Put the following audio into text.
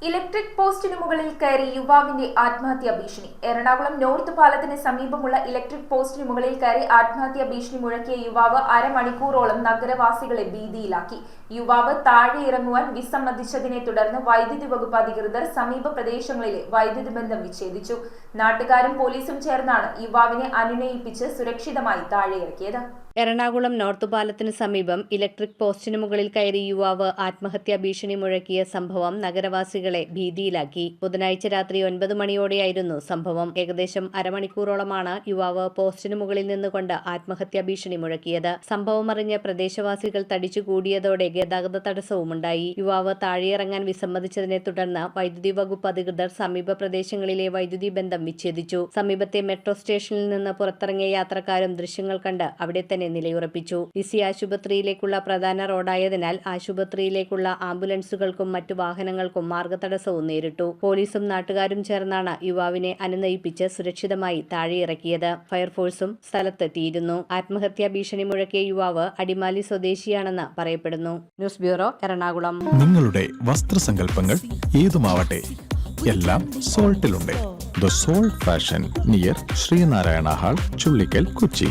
Electric പോസ്റ്റിനു മുകളിൽ കയറി യുവാവിന്റെ ആത്മഹത്യാ ഭീഷണി. എറണാകുളം നോർത്ത് പാലത്തിന് സമീപമുള്ള ഇലക്ട്രിക് പോസ്റ്റിനു മുകളിൽ കയറി ആത്മഹത്യാ ഭീഷണി മുഴക്കിയ യുവാവ് അരമണിക്കൂറോളം നഗരവാസികളെ ഭീതിയിലാക്കി. യുവാവ് താഴെ ഇറങ്ങുവാൻ വിസമ്മതിച്ചതിനെ തുടർന്ന് വൈദ്യുതി വകുപ്പ് അധികൃതർ സമീപ പ്രദേശങ്ങളിലെ വൈദ്യുതി ബന്ധം വിച്ഛേദിച്ചു. നാട്ടുകാരും പോലീസും ചേർന്നാണ് യുവാവിനെ അനുനയിപ്പിച്ച് സുരക്ഷിതമായി താഴെയിറക്കിയത്. എറണാകുളം നോർത്ത് പാലത്തിന് സമീപം ഇലക്ട്രിക് പോസ്റ്റിന് മുകളിൽ കയറി യുവാവ് ആത്മഹത്യാ ഭീഷണി മുഴക്കിയ സംഭവം നഗരവാസികളെ ഭീതിയിലാക്കി. ബുധനാഴ്ച രാത്രി 9 മണിയോടെയായിരുന്നു സംഭവം. ഏകദേശം അരമണിക്കൂറോളമാണ് യുവാവ് പോസ്റ്റിന് മുകളിൽ നിന്നുകൊണ്ട് ആത്മഹത്യാ ഭീഷണി മുഴക്കിയത്. സംഭവം അറിഞ്ഞ പ്രദേശവാസികൾ തടിച്ചുകൂടിയതോടെ ഗതാഗത തടസ്സവുമുണ്ടായി. യുവാവ് താഴെയിറങ്ങാൻ വിസമ്മതിച്ചതിനെ തുടർന്ന് വൈദ്യുതി വകുപ്പ് അധികൃതർ സമീപ പ്രദേശങ്ങളിലെ വൈദ്യുതി ബന്ധം വിച്ഛേദിച്ചു. സമീപത്തെ മെട്രോ സ്റ്റേഷനിൽ നിന്ന് പുറത്തിറങ്ങിയ യാത്രക്കാരും ദൃശ്യങ്ങൾ കണ്ട് അവിടെ തന്നെ നിലയുറപ്പിച്ചു. ലിസി ആശുപത്രിയിലേക്കുള്ള പ്രധാന റോഡായതിനാൽ ആശുപത്രിയിലേക്കുള്ള ആംബുലൻസുകൾക്കും മറ്റു വാഹനങ്ങൾക്കും മാർഗതടസ്സവും നേരിട്ടു. പോലീസും നാട്ടുകാരും ചേർന്നാണ് യുവാവിനെ അനുനയിപ്പിച്ച് സുരക്ഷിതമായി താഴെയിറക്കിയത്. ഫയർഫോഴ്സും സ്ഥലത്തെത്തിയിരുന്നു. ആത്മഹത്യാ ഭീഷണി മുഴക്കിയ യുവാവ് അടിമാലി സ്വദേശിയാണെന്ന് പറയപ്പെടുന്നു. News bureau, Ernakulam. നിങ്ങളുടെ വസ്ത്രസങ്കല്പങ്ങൾ ഏതുമാവട്ടെ, എല്ലാം സോൾട്ടിലുണ്ട്. The salt fashion near Sreenarayana hall, Chullikkal, Kochi.